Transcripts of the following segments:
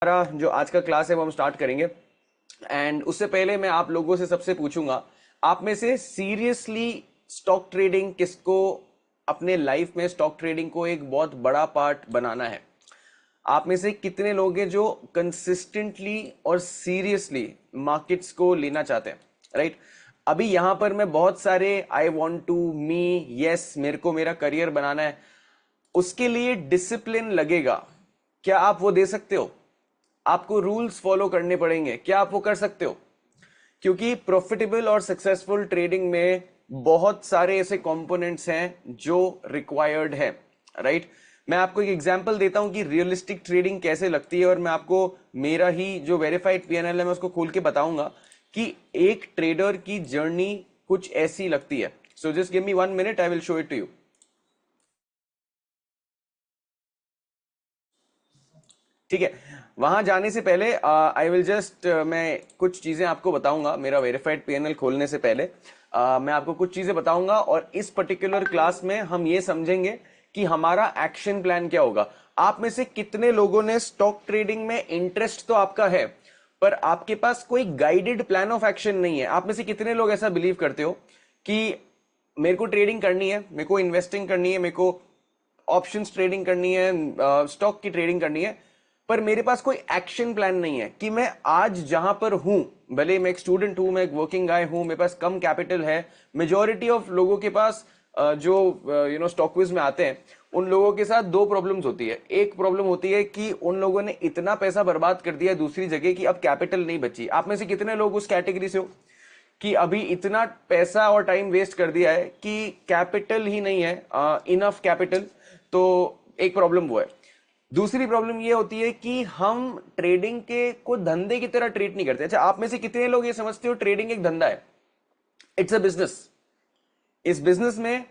हमारा जो आज का क्लास है वो हम स्टार्ट करेंगे। एंड उससे पहले मैं आप लोगों से सबसे पूछूंगा, आप में से सीरियसली स्टॉक ट्रेडिंग किसको अपने लाइफ में स्टॉक ट्रेडिंग को एक बहुत बड़ा पार्ट बनाना है? आप में से कितने लोग हैं जो कंसिस्टेंटली और सीरियसली मार्केट्स को लेना चाहते हैं? राइट। अभी यहां पर मैं बहुत सारे I want to me yes मेरे को मेरा करियर बनाना है, उसके लिए डिसिप्लिन लगेगा। क्या आप वो दे सकते हो? आपको रूल्स फॉलो करने पड़ेंगे, क्या आप वो कर सकते हो? क्योंकि प्रॉफिटेबल और सक्सेसफुल ट्रेडिंग में बहुत सारे ऐसे कंपोनेंट्स हैं जो रिक्वायर्ड है। राइट। मैं आपको एक एग्जांपल देता हूं कि रियलिस्टिक ट्रेडिंग कैसे लगती है, और मैं आपको मेरा ही जो वेरीफाइड पीएनएल है मैं उसको खोल के बताऊंगा कि एक ट्रेडर की जर्नी कुछ ऐसी लगती है। So just give me 1 minute, I will show it to you. ठीक है। वहां जाने से पहले आई विल जस्ट मैं कुछ चीजें आपको बताऊंगा। मेरा वेरीफाइड पीएनएल खोलने से पहले मैं आपको कुछ चीजें बताऊंगा, और इस पर्टिकुलर क्लास में हम ये समझेंगे कि हमारा एक्शन प्लान क्या होगा। आप में से कितने लोगों ने स्टॉक ट्रेडिंग में इंटरेस्ट तो आपका है, पर आपके पास कोई गाइडेड प्लान ऑफ एक्शन नहीं है? आप में से कितने लोग ऐसा बिलीव करते हो कि मेरे को ट्रेडिंग करनी है, मेरे को इन्वेस्टिंग करनी है, मेरे को ऑप्शंस ट्रेडिंग करनी है, स्टॉक की ट्रेडिंग करनी है, पर मेरे पास कोई एक्शन प्लान नहीं है कि मैं आज जहां पर हूं, भले मैं एक स्टूडेंट हूं, मैं एक वर्किंग गाय हूं, मेरे पास कम कैपिटल है। मेजॉरिटी ऑफ लोगों के पास जो स्टॉक क्विज में आते हैं, उन लोगों के साथ दो प्रॉब्लम्स होती है। एक प्रॉब्लम होती है कि उन लोगों ने इतना पैसा बर्बाद कर दिया दूसरी जगह कि अब कैपिटल नहीं बची। आप में से कितने लोग उस कैटेगरी से हो कि अभी इतना पैसा और टाइम वेस्ट कर दिया है कि कैपिटल ही नहीं है, इनफ कैपिटल? तो एक प्रॉब्लम वो है। दूसरी प्रॉब्लम ये होती है कि हम ट्रेडिंग के को धंधे की तरह ट्रीट नहीं करते। अच्छा, आप में से कितने लोग ये समझते हो ट्रेडिंग एक धंधा है? It's a business. इस बिजनेस में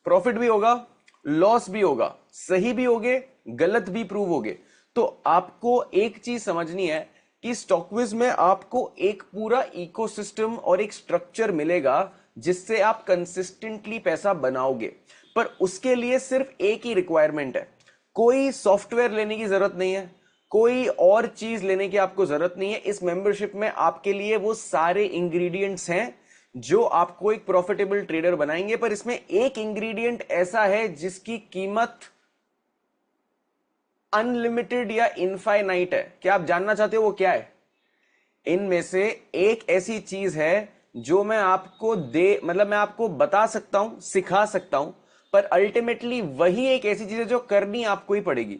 प्रॉफिट भी होगा, लॉस भी होगा, सही भी होगे, गलत भी प्रूव होगे। तो आपको एक चीज समझनी है कि स्टॉकविज में आपको एक पूरा इकोसिस्टम और एक स्ट्रक्चर मिलेगा जिससे आप कंसिस्टेंटली पैसा बनाओगे। पर उसके लिए सिर्फ एक ही रिक्वायरमेंट है। कोई सॉफ्टवेयर लेने की जरूरत नहीं है, कोई और चीज लेने की आपको जरूरत नहीं है। इस मेंबरशिप में आपके लिए वो सारे इंग्रेडिएंट्स हैं जो आपको एक प्रॉफिटेबल ट्रेडर बनाएंगे। पर इसमें एक इंग्रेडिएंट ऐसा है जिसकी कीमत अनलिमिटेड या इनफाइनाइट है। क्या आप जानना चाहते हो वो क्या है? इनमें से एक ऐसी चीज है जो मैं आपको मैं आपको बता सकता हूं, सिखा सकता हूं, पर अल्टीमेटली वही एक ऐसी चीज है जो करनी आपको ही पड़ेगी।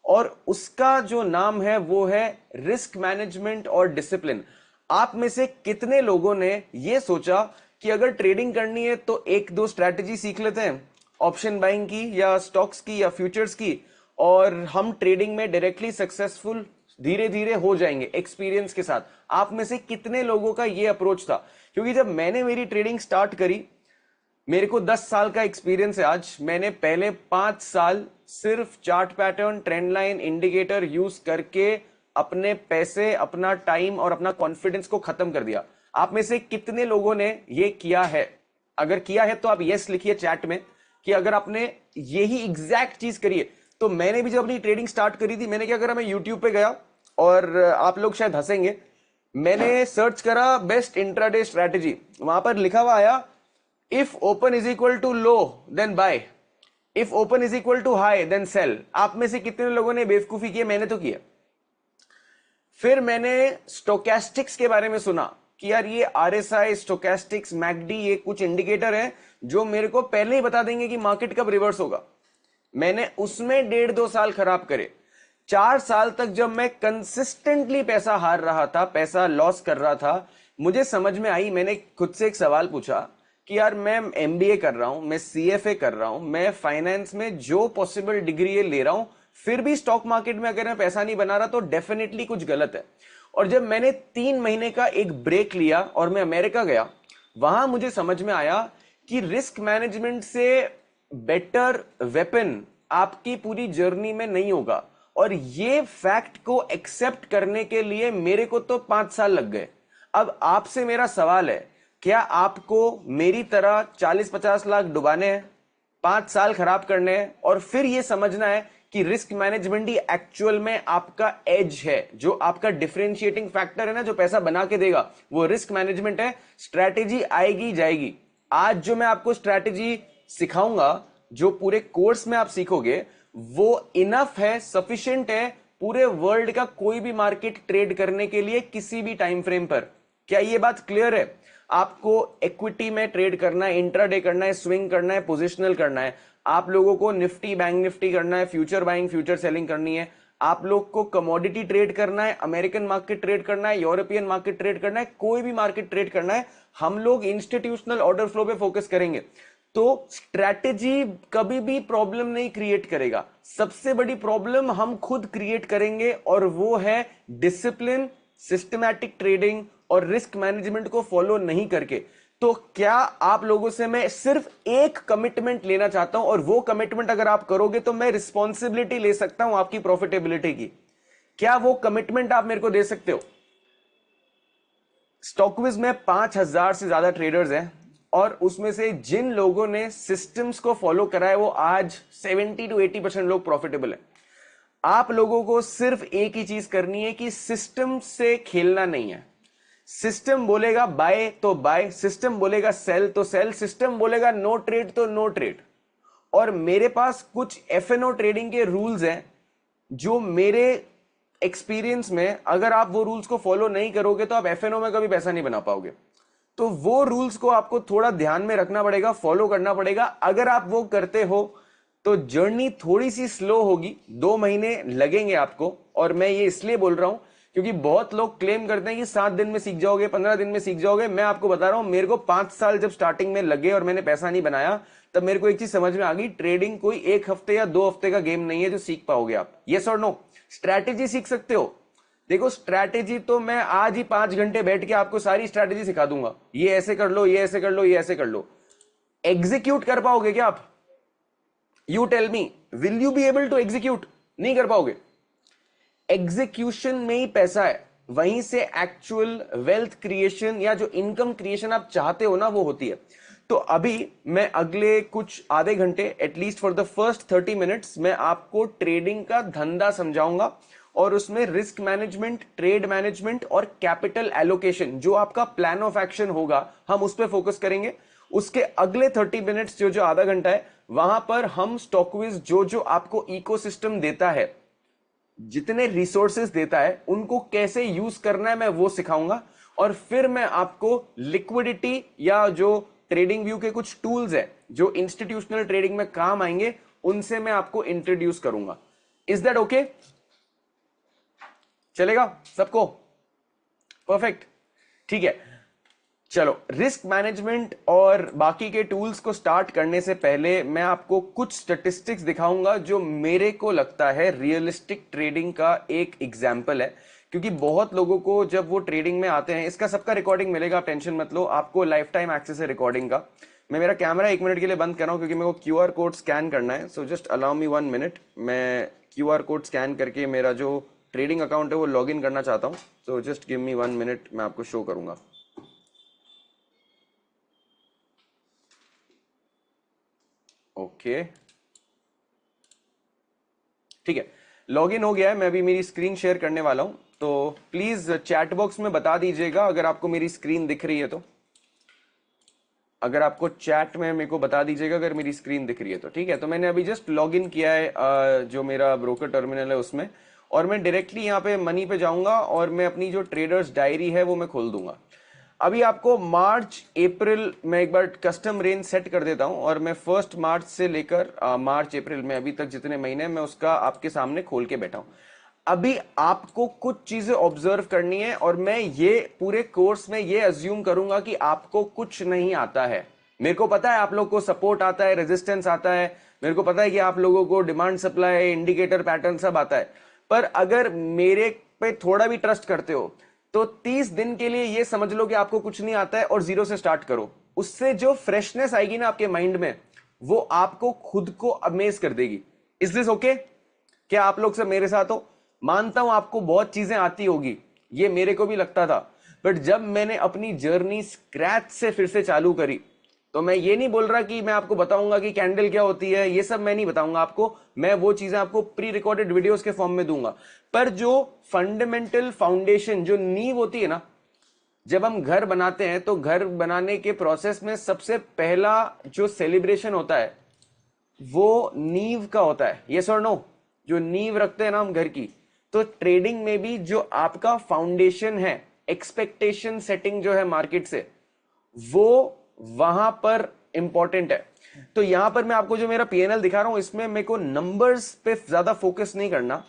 और उसका जो नाम है वो है रिस्क मैनेजमेंट और डिसिप्लिन। आप में से कितने लोगों ने यह सोचा कि अगर ट्रेडिंग करनी है तो एक दो स्ट्रैटेजी सीख लेते हैं, ऑप्शन बाइंग की या स्टॉक्स की या फ्यूचर्स की, और हम ट्रेडिंग में डायरेक्टली सक्सेसफुल धीरे धीरे हो जाएंगे एक्सपीरियंस के साथ? आप में से कितने लोगों का यह अप्रोच था? क्योंकि जब मैंने मेरी ट्रेडिंग स्टार्ट करी, मेरे को 10 साल का एक्सपीरियंस है आज। मैंने पहले 5 साल सिर्फ chart pattern, trend line, indicator use करके अपने पैसे, अपना टाइम और अपना कॉन्फिडेंस को खत्म कर दिया। आप में से कितने लोगों ने यह किया है? अगर किया है तो आप यस लिखिए चैट में कि अगर आपने यही एग्जैक्ट चीज करी है। तो मैंने भी जब अपनी ट्रेडिंग स्टार्ट करी थी, मैंने क्या करा, मैं यूट्यूब पे गया, और आप लोग शायद हंसेंगे, मैंने सर्च करा बेस्ट इंट्राडे स्ट्रैटेजी। वहां पर लिखा हुआ आया, if open is equal to low then buy, if open is equal to high then sell. आप में से कितने लोगों ने बेवकूफी की? मैंने तो किया। फिर मैंने स्टोकेस्टिक्स के बारे में सुना कि यार ये आरएसआई, स्टोकेस्टिक्स, मैकडी, ये कुछ इंडिकेटर है जो मेरे को पहले ही बता देंगे कि मार्केट कब रिवर्स होगा। मैंने उसमें 1.5-2 साल खराब करे। 4 साल तक जब मैं कंसिस्टेंटली पैसा हार रहा था, पैसा लॉस कर रहा था, मुझे समझ में आई, मैंने खुद से एक सवाल पूछा कि यार मैं एमबीए कर रहा हूं, मैं सीएफए कर रहा हूं, मैं फाइनेंस में जो पॉसिबल डिग्री ले रहा हूं, फिर भी स्टॉक मार्केट में अगर मैं पैसा नहीं बना रहा तो डेफिनेटली कुछ गलत है। और जब मैंने 3 महीने का एक ब्रेक लिया और मैं अमेरिका गया, वहां मुझे समझ में आया कि रिस्क मैनेजमेंट से बेटर वेपन आपकी पूरी जर्नी में नहीं होगा। और ये फैक्ट को एक्सेप्ट करने के लिए मेरे को तो 5 साल लग गए। अब आपसे मेरा सवाल है, क्या आपको मेरी तरह 40-50 लाख डुबाने हैं, 5 साल खराब करने हैं, और फिर यह समझना है कि रिस्क मैनेजमेंट ही एक्चुअल में आपका एज है, जो आपका डिफरेंशिएटिंग फैक्टर है ना, जो पैसा बना के देगा, वो रिस्क मैनेजमेंट है। स्ट्रैटेजी आएगी जाएगी। आज जो मैं आपको स्ट्रैटेजी सिखाऊंगा, जो पूरे कोर्स में आप सीखोगे, वो इनफ है, सफिशिएंट है पूरे वर्ल्ड का कोई भी मार्केट ट्रेड करने के लिए किसी भी टाइम फ्रेम पर। क्या ये बात क्लियर है? आपको इक्विटी में ट्रेड करना है, इंट्राडे करना है, स्विंग करना है, पोजिशनल करना है, आप लोगों को निफ्टी बैंक निफ्टी करना है, फ्यूचर बाइंग फ्यूचर सेलिंग करनी है, आप लोग को कमोडिटी ट्रेड करना है, अमेरिकन मार्केट ट्रेड करना है, यूरोपियन मार्केट ट्रेड करना है, कोई भी मार्केट ट्रेड करना है, हम लोग इंस्टीट्यूशनल ऑर्डर फ्लो पे फोकस करेंगे। तो स्ट्रैटेजी कभी भी प्रॉब्लम नहीं क्रिएट करेगा, सबसे बड़ी प्रॉब्लम हम खुद क्रिएट करेंगे, और वो है डिसिप्लिन, सिस्टमैटिक ट्रेडिंग और रिस्क मैनेजमेंट को फॉलो नहीं करके। तो क्या आप लोगों से मैं सिर्फ एक कमिटमेंट लेना चाहता हूं, और वो कमिटमेंट अगर आप करोगे तो मैं रिस्पॉन्सिबिलिटी ले सकता हूं आपकी प्रॉफिटेबिलिटी की। क्या वो कमिटमेंट आप मेरे को दे सकते हो? स्टॉकविज में 5,000 से ज्यादा ट्रेडर्स हैं, और उसमें से जिन लोगों ने सिस्टम्स को फॉलो करा है, वो आज 70 to 80% लोग प्रॉफिटेबल है। आप लोगों को सिर्फ एक ही चीज करनी है कि सिस्टम से खेलना नहीं है। सिस्टम बोलेगा बाय तो बाय, सिस्टम बोलेगा सेल तो सेल, सिस्टम बोलेगा नो ट्रेड तो नो ट्रेड। और मेरे पास कुछ एफएनओ ट्रेडिंग के रूल्स हैं, जो मेरे एक्सपीरियंस में अगर आप वो रूल्स को फॉलो नहीं करोगे तो आप एफएनओ में कभी पैसा नहीं बना पाओगे। तो वो रूल्स को आपको थोड़ा ध्यान में रखना पड़ेगा, फॉलो करना पड़ेगा। अगर आप वो करते हो तो जर्नी थोड़ी सी स्लो होगी, 2 महीने लगेंगे आपको। और मैं ये इसलिए बोल रहा हूं क्योंकि बहुत लोग क्लेम करते हैं कि 7 दिन में सीख जाओगे, 15 दिन में सीख जाओगे। मैं आपको बता रहा हूं, मेरे को 5 साल जब स्टार्टिंग में लगे और मैंने पैसा नहीं बनाया, तब मेरे को एक चीज समझ में आ गई, ट्रेडिंग कोई 1 हफ्ते या 2 हफ्ते का गेम नहीं है जो सीख पाओगे आप। यस और नो? स्ट्रैटेजी सीख सकते हो। देखो स्ट्रैटेजी तो मैं आज ही 5 घंटे बैठ के आपको सारी स्ट्रैटेजी सिखा दूंगा, ये ऐसे कर लो, ये ऐसे कर लो, ये ऐसे कर लो। एग्जीक्यूट कर पाओगे क्या आप? You tell me, will you be able to execute? नहीं कर पाओगे। एग्जीक्यूशन में ही पैसा है, वहीं से एक्चुअल वेल्थ क्रिएशन या जो इनकम क्रिएशन आप चाहते हो ना, वो होती है। तो अभी मैं अगले कुछ आधे घंटे, at least for the first 30 minutes, मैं आपको ट्रेडिंग का धंधा समझाऊंगा, और उसमें रिस्क मैनेजमेंट, ट्रेड मैनेजमेंट और कैपिटल एलोकेशन, जो आपका प्लान ऑफ एक्शन होगा, हम उस पर फोकस करेंगे। उसके अगले 30 मिनट्स, जो जो आधा घंटा है, वहां पर हम स्टॉकविज जो जो आपको इकोसिस्टम देता है, जितने रिसोर्सेस देता है, उनको कैसे यूज करना है मैं वो सिखाऊंगा। और फिर मैं आपको लिक्विडिटी या जो ट्रेडिंग व्यू के कुछ टूल्स है जो इंस्टीट्यूशनल ट्रेडिंग में काम आएंगे, उनसे मैं आपको इंट्रोड्यूस करूंगा। Is that okay? चलेगा सबको? परफेक्ट, ठीक है। चलो, रिस्क मैनेजमेंट और बाकी के टूल्स को स्टार्ट करने से पहले मैं आपको कुछ स्टैटिस्टिक्स दिखाऊंगा जो मेरे को लगता है रियलिस्टिक ट्रेडिंग का एक एग्जाम्पल है। क्योंकि बहुत लोगों को जब वो ट्रेडिंग में आते हैं, इसका सबका रिकॉर्डिंग मिलेगा, आप टेंशन मत लो, आपको लाइफ टाइम एक्सेस है रिकॉर्डिंग का। मैं मेरा कैमरा 1 मिनट के लिए बंद कर रहा हूं क्योंकि मेरे को क्यूआर कोड स्कैन करना है। So just allow me 1 minute. मैं क्यूआर कोड स्कैन करके मेरा जो ट्रेडिंग अकाउंट है वो लॉग इन करना चाहता हूँ। सो जस्ट गिव मी 1 मिनट, मैं आपको शो करूंगा। ओके, ठीक है, लॉग इन हो गया है। मैं अभी मेरी स्क्रीन शेयर करने वाला हूं, तो प्लीज चैट बॉक्स में बता दीजिएगा अगर आपको मेरी स्क्रीन दिख रही है तो। अगर आपको चैट में मेरे को बता दीजिएगा अगर मेरी स्क्रीन दिख रही है तो। ठीक है, तो मैंने अभी जस्ट लॉग इन किया है जो मेरा ब्रोकर टर्मिनल है उसमें, और मैं डायरेक्टली यहाँ पे मनी पे जाऊंगा और मैं अपनी जो ट्रेडर्स डायरी है वो मैं खोल दूंगा। अभी आपको मार्च अप्रैल में एक बार कस्टम रेंज सेट कर देता हूं, और मैं 1 मार्च से लेकर मार्च अप्रैल में अभी तक जितने महीने मैं उसका आपके सामने खोल के बैठा हूं। अभी आपको कुछ चीजें ऑब्जर्व करनी है, और मैं ये पूरे कोर्स में ये अज्यूम करूंगा कि आपको कुछ नहीं आता है। मेरे को पता है आप लोग को सपोर्ट आता है, रेजिस्टेंस आता है, मेरे को पता है कि आप लोगों को डिमांड सप्लाई, इंडिकेटर पैटर्न सब आता है। पर अगर मेरे पे थोड़ा भी ट्रस्ट करते हो तो 30 दिन के लिए ये समझ लो कि आपको कुछ नहीं आता है, और 0 से स्टार्ट करो। उससे जो फ्रेशनेस आएगी ना आपके माइंड में, वो आपको खुद को अमेज कर देगी। Is this okay? क्या आप लोग सब मेरे साथ हो? मानता हूं आपको बहुत चीजें आती होगी, ये मेरे को भी लगता था, बट जब मैंने अपनी जर्नी स्क्रैच से फिर से चालू करी, तो मैं ये नहीं बोल रहा कि मैं आपको बताऊंगा कि कैंडल क्या होती है, ये सब मैं नहीं बताऊंगा आपको, मैं वो चीजें आपको प्री रिकॉर्डेड वीडियोस के फॉर्म में दूंगा। पर जो फंडामेंटल फाउंडेशन, जो नींव होती है ना, जब हम घर बनाते हैं तो घर बनाने के प्रोसेस में सबसे पहला जो सेलिब्रेशन होता है वो नींव का होता है। यस और नो? जो नींव रखते हैं ना हम घर की, तो ट्रेडिंग में भी जो आपका फाउंडेशन है, एक्सपेक्टेशन सेटिंग जो है मार्केट से, वो वहां पर इंपॉर्टेंट है। तो यहां पर मैं आपको जो मेरा पीएनएल दिखा रहा हूं, इसमें मेरे को नंबर्स पे ज्यादा फोकस नहीं करना।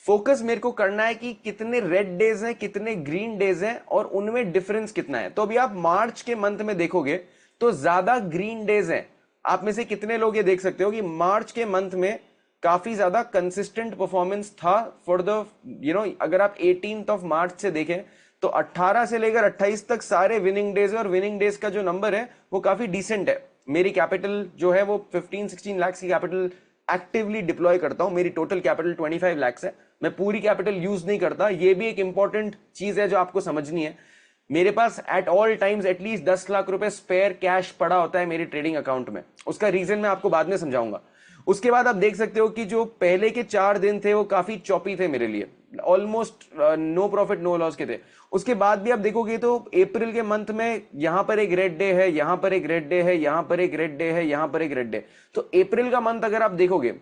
फोकस मेरे को करना है कि कितने रेड डेज हैं, कितने ग्रीन डेज हैं, और उनमें डिफरेंस कितना है। तो अभी आप मार्च के मंथ में देखोगे तो ज्यादा ग्रीन डेज हैं। आप में से कितने लोग ये देख सकते हो कि मार्च के मंथ में काफी ज्यादा कंसिस्टेंट परफॉर्मेंस था फॉर द अगर आप 18 मार्च से देखें तो 18 से लेकर 28 तक सारे विनिंग डेज, और विनिंग डेज का जो नंबर है वो काफी डिसेंट है। मेरी कैपिटल जो है वो 15-16 लाख की कैपिटल एक्टिवली डिप्लॉय करता हूं। मेरी टोटल कैपिटल 25 लाख है। मैं पूरी कैपिटल यूज नहीं करता, ये भी एक इंपॉर्टेंट चीज है जो आपको समझनी है। मेरे पास at all times at least 10 lakh रुपए स्पेयर कैश पड़ा होता है मेरी ट्रेडिंग अकाउंट में। उसका रीजन मैं आपको बाद में समझाऊंगा। उसके बाद आप देख सकते हो कि जो पहले के 4 दिन थे वो काफी चॉपी थे मेरे लिए, almost no profit no loss के थे। उसके बाद भी आप देखोगे तो अप्रैल के मंथ में यहां पर एक रेड डे है, यहां पर एक रेड डे है, यहां पर एक रेड डे है, यहां पर एक रेड डे। तो अप्रैल का मंथ अगर आप देखोगे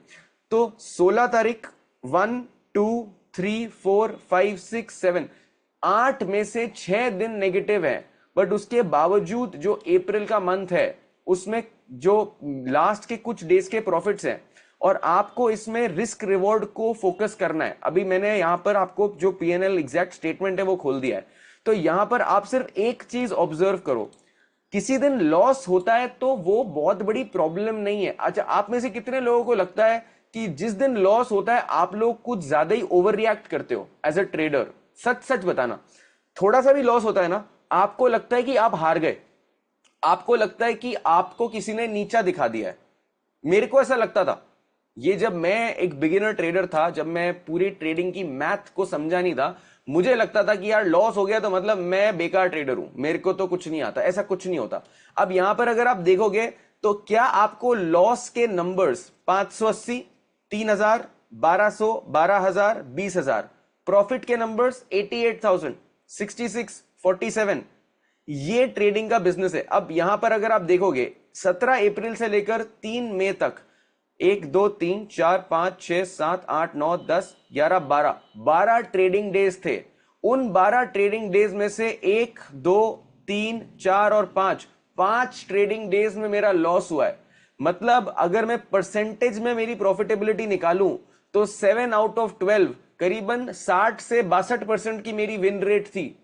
तो 16 तारीख 1 2 3 4 5 6 7 8 में से 6 दिन नेगेटिव है। बट उसके बावजूद जो अप्रैल का मंथ है उसमें जो लास्ट के कुछ डेज के प्रॉफिट्स हैं, और आपको इसमें रिस्क रिवॉर्ड को फोकस करना है। अभी मैंने यहां पर आपको जो पीएनएल एग्जैक्ट स्टेटमेंट है वो खोल दिया है। तो यहां पर आप सिर्फ एक चीज ऑब्जर्व करो, किसी दिन लॉस होता है तो वो बहुत बड़ी प्रॉब्लम नहीं है। अच्छा, आप में से कितने लोगों को लगता है कि जिस दिन लॉस होता है आप लोग कुछ ज्यादा ही ओवर रिएक्ट करते हो एज अ ट्रेडर? सच सच बताना, थोड़ा सा भी लॉस होता है ना, आपको लगता है कि आप हार गए, आपको लगता है कि आपको किसी ने नीचा दिखा दिया है। मेरे को ऐसा लगता था, ये जब मैं एक बिगिनर ट्रेडर था, जब मैं पूरी ट्रेडिंग की मैथ को समझा नहीं था, मुझे लगता था कि यार लॉस हो गया तो मतलब मैं बेकार ट्रेडर हूं, मेरे को तो कुछ नहीं आता। ऐसा कुछ नहीं होता। अब यहां पर अगर आप देखोगे तो क्या आपको लॉस के नंबर्स 580, 3000, 1200, 12000, 20000, प्रॉफिट के नंबर्स 88,000, 66, 47, ये ट्रेडिंग का बिजनेस है। अब यहां पर अगर आप देखोगे 17 अप्रैल से लेकर 3 मई तक 1 2 3 4 5 6 7 8 9 10 11 12 ट्रेडिंग डेज थे। उन 12 ट्रेडिंग डेज में से 1 2 3 4 और 5 ट्रेडिंग डेज में मेरा लॉस हुआ है। मतलब अगर मैं परसेंटेज में मेरी प्रॉफिटेबिलिटी निकालूं तो 7 आउट ऑफ 12, करीबन 60 से 62% की मेरी विन रेट थी।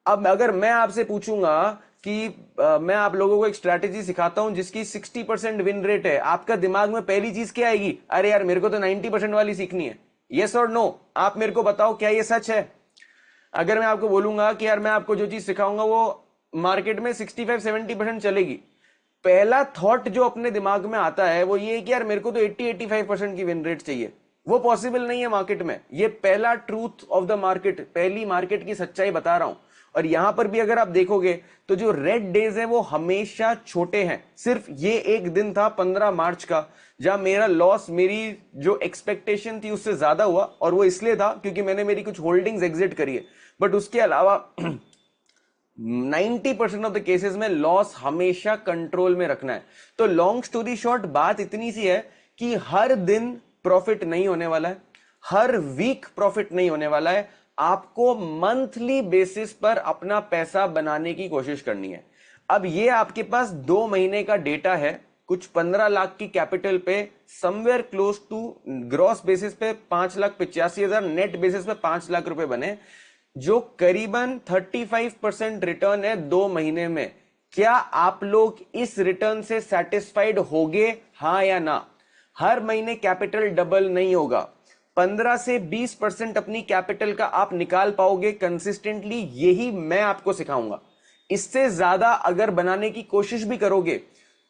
अब अगर मैं आपसे पूछूंगा कि मैं आप लोगों को एक स्ट्रैटेजी सिखाता हूं जिसकी 60% विन रेट है, आपका दिमाग में पहली चीज क्या आएगी? अरे यार मेरे को तो 90% वाली सीखनी है। यस और नो? आप मेरे को बताओ, क्या ये सच है? अगर मैं आपको बोलूंगा कि यार मैं आपको जो चीज सिखाऊंगा वो मार्केट में 65-70% चलेगी, पहला थॉट जो अपने दिमाग में आता है वो ये कि यार मेरे को तो 80-85% की विन रेट चाहिए। वो पॉसिबल नहीं है मार्केट में। ये पहला ट्रूथ ऑफ द मार्केट, पहली मार्केट की सच्चाई बता रहा हूं। और यहां पर भी अगर आप देखोगे तो जो रेड डेज हैं वो हमेशा छोटे हैं। सिर्फ ये एक दिन था 15 मार्च का जहां मेरा लॉस मेरी जो एक्सपेक्टेशन थी उससे ज्यादा हुआ, और वो इसलिए था क्योंकि मैंने मेरी कुछ होल्डिंग्स एग्जिट करी है। बट उसके अलावा 90% ऑफ द केसेस में लॉस हमेशा कंट्रोल में रखना है। तो लॉन्ग स्टोरी शॉर्ट, बात इतनी सी है कि हर दिन प्रॉफिट नहीं होने वाला है, हर वीक प्रॉफिट नहीं होने वाला है। आपको मंथली बेसिस पर अपना पैसा बनाने की कोशिश करनी है। अब ये आपके पास 2 महीने का डेटा है, कुछ 15 लाख की कैपिटल पे somewhere close to gross basis पे 5,85,000, नेट बेसिस पे 5 लाख रुपए बने, जो करीबन 35% रिटर्न है 2 महीने में। क्या आप लोग इस रिटर्न से सेटिस्फाइड होगे, हां या ना? हर महीने कैपिटल डबल नहीं होगा, 15 से 20% अपनी कैपिटल का आप निकाल पाओगे कंसिस्टेंटली, यही मैं आपको सिखाऊंगा। इससे ज्यादा अगर बनाने की कोशिश भी करोगे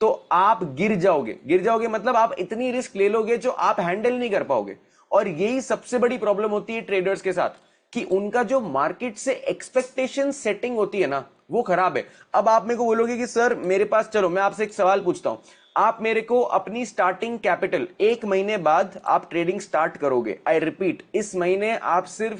तो आप गिर जाओगे मतलब आप इतनी रिस्क ले लोगे जो आप हैंडल नहीं कर पाओगे। और यही सबसे बड़ी प्रॉब्लम होती है ट्रेडर्स के साथ, कि उनका जो मार्केट से एक्सपेक्टेशन सेटिंग होती है ना, वो खराब है। अब आप मेरे को बोलोगे कि सर मेरे पास, चलो मैं आपसे एक सवाल पूछता हूं, आप मेरे को अपनी स्टार्टिंग कैपिटल, 1 महीने बाद आप ट्रेडिंग स्टार्ट करोगे, आई रिपीट, इस महीने आप सिर्फ